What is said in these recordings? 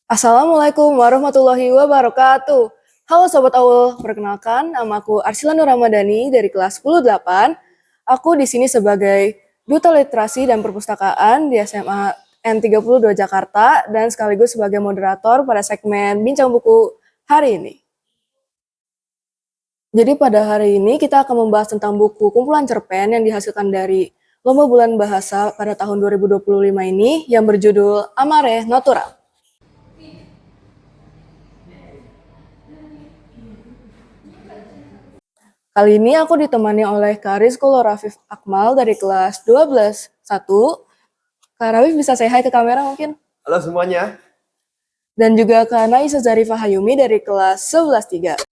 Assalamualaikum warahmatullahi wabarakatuh. Halo Sobat Aul, perkenalkan namaku Arsila Nur Ramadhani dari kelas 10-8. Aku di sini sebagai Duta Literasi dan Perpustakaan di SMA N32 Jakarta dan sekaligus sebagai moderator pada segmen Bincang Buku hari ini. Jadi pada hari ini kita akan membahas tentang buku kumpulan cerpen yang dihasilkan dari Lomba Bulan Bahasa pada tahun 2025 ini yang berjudul Amare Natural. Kali ini aku ditemani oleh Kak Rizko Rafif Akmal dari kelas 12-1. Kak Rafif bisa say hi ke kamera mungkin? Halo semuanya. Dan juga Kak Naisa Zarifah Hayumi dari kelas 11-3.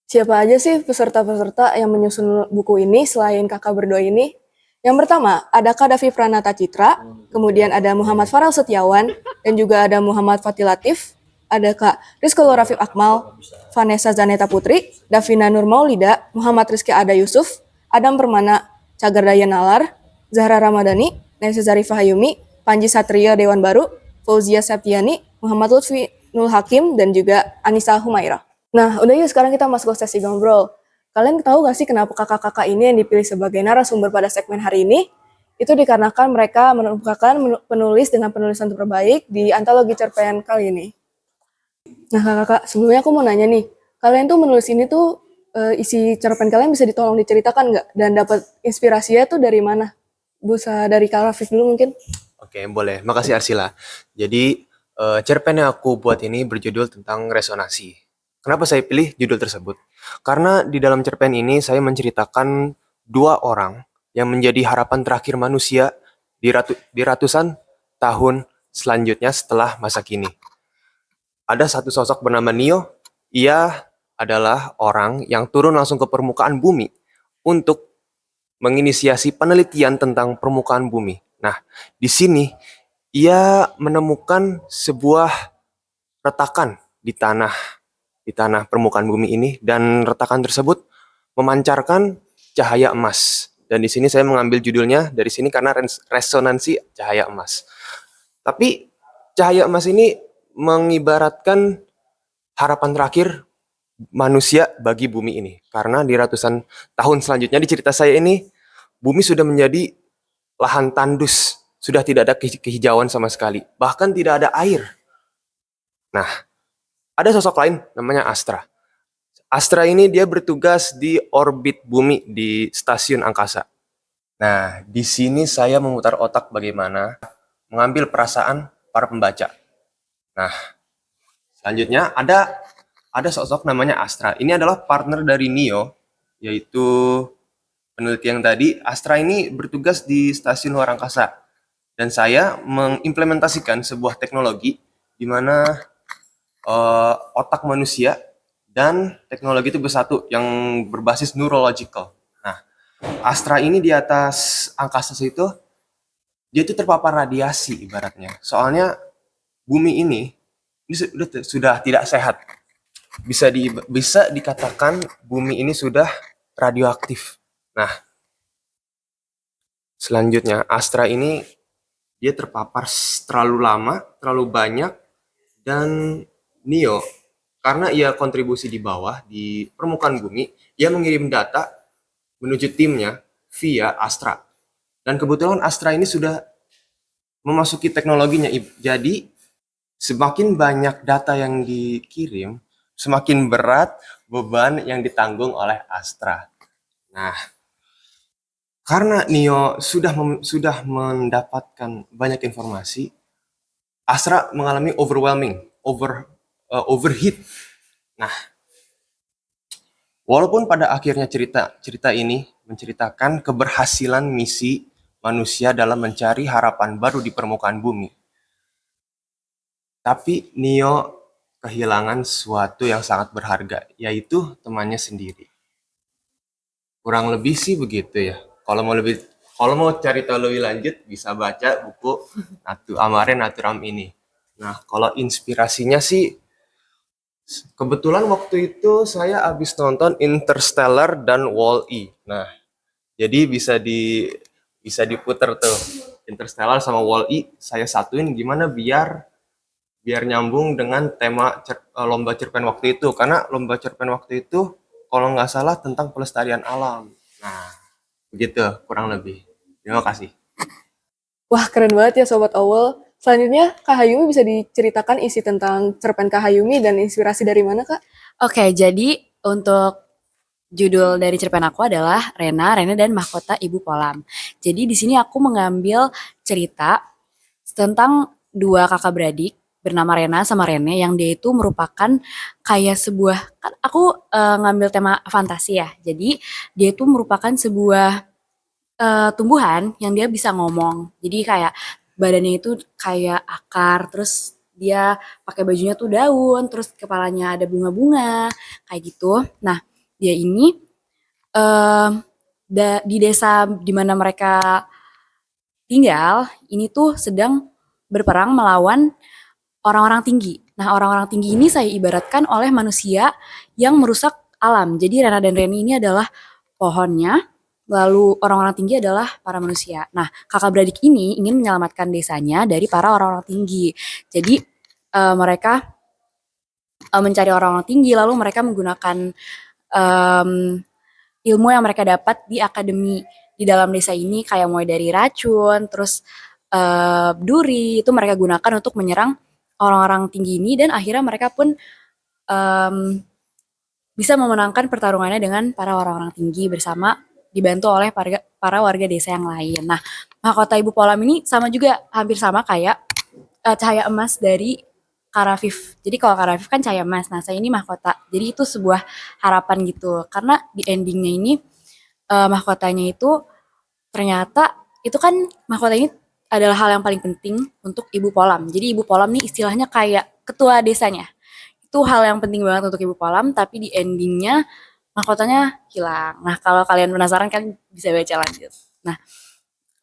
Siapa aja sih peserta-peserta yang menyusun buku ini selain kakak berdua ini? Yang pertama, ada Kak Davi Pranata Citra, kemudian ada Muhammad Farel Setiawan, dan juga ada Muhammad Fatih Latif, ada Kak Rizko Rafif Akmal, Vanessa Zaneta Putri, Davina Nur Maulida, Muhammad Rizky Ada Yusuf, Adam Permana, Cagar Daya Nalar, Zahra Ramadhani, Naisa Zarifah Hayumi, Panji Satrio Dewan Baru, Fauzia Septiani, Muhammad Lutfi Nul Hakim, dan juga Anissa Humaira. Nah, udah yuk sekarang kita masuk ke sesi ngobrol. Kalian tahu gak sih kenapa kakak-kakak ini yang dipilih sebagai narasumber pada segmen hari ini? Itu dikarenakan mereka merupakan penulis dengan penulisan terbaik di antologi cerpen kali ini. Nah, kakak-kakak, sebelumnya aku mau nanya nih, kalian tuh menulis ini tuh isi cerpen kalian bisa ditolong diceritakan nggak? Dan dapat inspirasinya tuh dari mana? Bisa dari Kak Rafif dulu mungkin? Oke, boleh. Makasih Arsila. Jadi, cerpen yang aku buat ini berjudul tentang resonansi. Kenapa saya pilih judul tersebut? Karena di dalam cerpen ini saya menceritakan dua orang yang menjadi harapan terakhir manusia di ratusan tahun selanjutnya setelah masa kini. Ada satu sosok bernama Neo. Ia adalah orang yang turun langsung ke permukaan bumi untuk menginisiasi penelitian tentang permukaan bumi. Nah, di sini ia menemukan sebuah retakan di tanah permukaan bumi ini, dan retakan tersebut memancarkan cahaya emas. Dan di sini saya mengambil judulnya dari sini karena resonansi cahaya emas. Tapi cahaya emas ini mengibaratkan harapan terakhir manusia bagi bumi ini. Karena di ratusan tahun selanjutnya di cerita saya ini, bumi sudah menjadi lahan tandus, sudah tidak ada kehijauan sama sekali, bahkan tidak ada air. Nah, ada sosok lain namanya Astra. Astra ini dia bertugas di orbit bumi di stasiun angkasa. Nah, di sini saya memutar otak bagaimana mengambil perasaan para pembaca. Nah, selanjutnya ada sosok namanya Astra. Ini adalah partner dari Neo, yaitu peneliti yang tadi. Astra ini bertugas di stasiun luar angkasa. Dan saya mengimplementasikan sebuah teknologi di mana otak manusia dan teknologi itu bersatu yang berbasis neurological. Nah, Astra ini di atas angkasa itu, dia itu terpapar radiasi ibaratnya. Soalnya bumi ini sudah tidak sehat. Bisa dikatakan bumi ini sudah radioaktif. Nah, selanjutnya Astra ini dia terpapar terlalu lama, terlalu banyak, dan Neo, karena ia kontribusi di bawah, di permukaan bumi, ia mengirim data menuju timnya via Astra. Dan kebetulan Astra ini sudah memasuki teknologinya. Jadi, semakin banyak data yang dikirim, semakin berat beban yang ditanggung oleh Astra. Nah, karena Neo sudah mendapatkan banyak informasi, Astra mengalami overheat. Nah, walaupun pada akhirnya cerita ini menceritakan keberhasilan misi manusia dalam mencari harapan baru di permukaan bumi, tapi Neo kehilangan sesuatu yang sangat berharga, yaitu temannya sendiri. Kurang lebih sih begitu ya. Kalau mau cari tahu lebih lanjut, bisa baca buku Amare Naturam ini. Nah, kalau inspirasinya sih, kebetulan waktu itu saya habis nonton Interstellar dan Wall-E. Nah, jadi bisa diputer tuh. Interstellar sama Wall-E saya satuin gimana biar biar nyambung dengan tema lomba cerpen waktu itu. Karena lomba cerpen waktu itu kalau nggak salah tentang pelestarian alam. Nah, begitu kurang lebih. Terima kasih. Wah, keren banget ya Sobat Owl. Selanjutnya, Kak Hayumi bisa diceritakan isi tentang cerpen Kak Hayumi dan inspirasi dari mana, Kak? Oke, jadi untuk judul dari cerpen aku adalah Rena dan Mahkota Ibu Polam. Jadi di sini aku mengambil cerita tentang dua kakak beradik bernama Rena sama Rene yang dia itu merupakan kayak sebuah kan aku ngambil tema fantasi ya. Jadi dia itu merupakan sebuah tumbuhan yang dia bisa ngomong. Jadi kayak badannya itu kayak akar, terus dia pakai bajunya tuh daun, terus kepalanya ada bunga-bunga, kayak gitu. Nah, dia ini eh, di desa di mana mereka tinggal, ini tuh sedang berperang melawan orang-orang tinggi. Nah, orang-orang tinggi ini saya ibaratkan oleh manusia yang merusak alam. Jadi Rena dan Reni ini adalah pohonnya, lalu orang-orang tinggi adalah para manusia. Nah, kakak beradik ini ingin menyelamatkan desanya dari para orang-orang tinggi. Jadi mereka mencari orang-orang tinggi, lalu mereka menggunakan em, ilmu yang mereka dapat di akademi di dalam desa ini, kayak mulai dari racun, terus duri, itu mereka gunakan untuk menyerang orang-orang tinggi ini, dan akhirnya mereka pun em, bisa memenangkan pertarungannya dengan para orang-orang tinggi bersama dibantu oleh para warga desa yang lain. Nah, mahkota Ibu Polam ini sama juga, hampir sama kayak cahaya emas dari Karafif. Jadi kalau Karafif kan cahaya emas, nah saya ini mahkota. Jadi itu sebuah harapan gitu. Karena di endingnya ini mahkotanya itu ternyata itu kan mahkota ini adalah hal yang paling penting untuk Ibu Polam. Jadi Ibu Polam nih istilahnya kayak ketua desanya. Itu hal yang penting banget untuk Ibu Polam, tapi di endingnya mahkotanya hilang. Nah, kalau kalian penasaran kan bisa baca lanjut. Nah,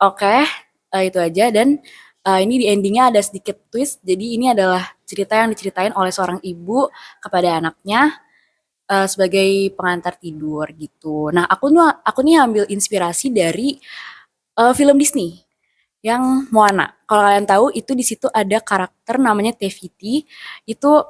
oke, itu aja. Dan ini di endingnya ada sedikit twist. Jadi ini adalah cerita yang diceritain oleh seorang ibu kepada anaknya sebagai pengantar tidur gitu. Nah, aku nih ambil inspirasi dari film Disney yang Moana. Kalau kalian tahu itu di situ ada karakter namanya Tefiti. Itu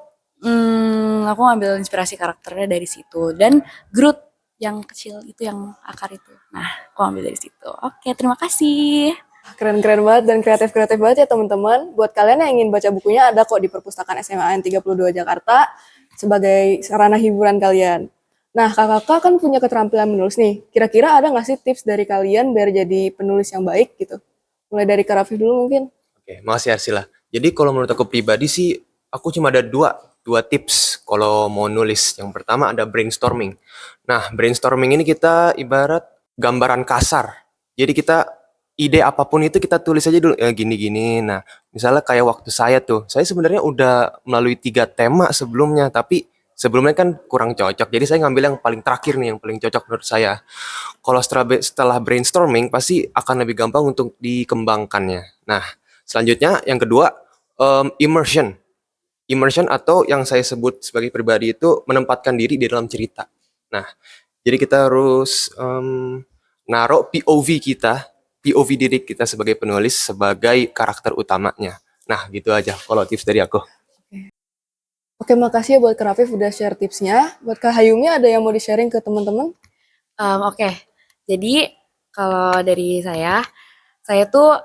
aku ngambil inspirasi karakternya dari situ. Dan Groot yang kecil itu yang akar itu. Nah, aku ambil dari situ. Oke, terima kasih. Keren-keren banget dan kreatif-kreatif banget ya teman-teman. Buat kalian yang ingin baca bukunya, ada kok di perpustakaan SMA N32 Jakarta sebagai sarana hiburan kalian. Nah, kakak-kakak kan punya keterampilan menulis nih. Kira-kira ada nggak sih tips dari kalian biar jadi penulis yang baik gitu? Mulai dari Kak Raffi dulu mungkin. Oke, makasih Arsila. Jadi kalau menurut aku pribadi sih, aku cuma ada dua tips kalau mau nulis. Yang pertama ada brainstorming. Nah, brainstorming ini kita ibarat gambaran kasar. Jadi kita ide apapun itu kita tulis aja dulu gini-gini. Nah, misalnya kayak waktu saya sebenarnya udah melalui 3 tema sebelumnya, tapi sebelumnya kan kurang cocok. Jadi saya ngambil yang paling terakhir nih, yang paling cocok menurut saya. Kalau setelah brainstorming pasti akan lebih gampang untuk dikembangkannya. Nah, selanjutnya yang kedua immersion. Immersion atau yang saya sebut sebagai pribadi itu menempatkan diri di dalam cerita. Nah, jadi kita harus naruh POV diri kita sebagai penulis sebagai karakter utamanya. Nah, gitu aja kalau tips dari aku. Oke, makasih ya buat Kak Raffi udah share tipsnya. Buat Kak Hayumi ada yang mau di-sharing ke teman-teman? Oke, jadi kalau dari saya tuh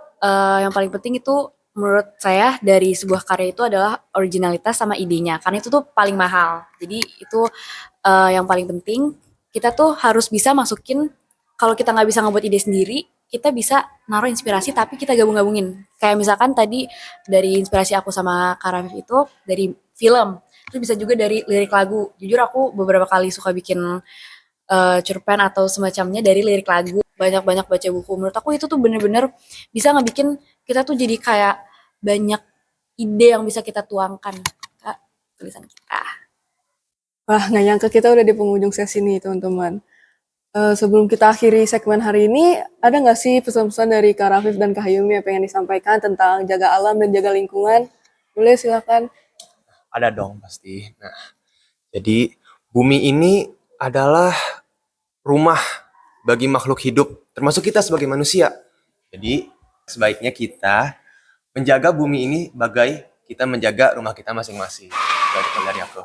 yang paling penting itu menurut saya dari sebuah karya itu adalah originalitas sama idenya, karena itu tuh paling mahal. Jadi itu yang paling penting. Kita tuh harus bisa masukin, kalau kita nggak bisa ngebuat ide sendiri, kita bisa naruh inspirasi tapi kita gabung-gabungin. Kayak misalkan tadi dari inspirasi aku sama Karafif itu dari film, terus bisa juga dari lirik lagu. Jujur aku beberapa kali suka bikin cerpen atau semacamnya dari lirik lagu, banyak-banyak baca buku. Menurut aku itu tuh bener-bener bisa ngebikin kita tuh jadi kayak banyak ide yang bisa kita tuangkan ke tulisan kita. Wah, nggak nyangka kita udah di penghujung sesi nih, teman-teman. Sebelum kita akhiri segmen hari ini, ada nggak sih pesan-pesan dari Kak Rafif dan Kak Hayumi yang pengen disampaikan tentang jaga alam dan jaga lingkungan? Boleh, silakan. Ada dong pasti. Nah, jadi bumi ini adalah rumah bagi makhluk hidup, termasuk kita sebagai manusia. Jadi sebaiknya kita menjaga bumi ini bagai kita menjaga rumah kita masing-masing. Itu dari aku.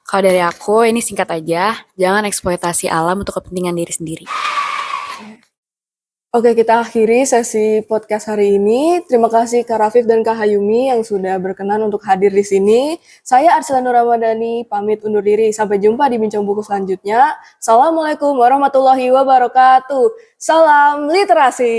Kalau dari aku, ini singkat aja, jangan eksploitasi alam untuk kepentingan diri sendiri. Oke, kita akhiri sesi podcast hari ini. Terima kasih Kak Rafif dan Kak Hayumi yang sudah berkenan untuk hadir di sini. Saya Arsila Nur Ramadhani, pamit undur diri. Sampai jumpa di Bincang Buku selanjutnya. Assalamualaikum warahmatullahi wabarakatuh. Salam literasi.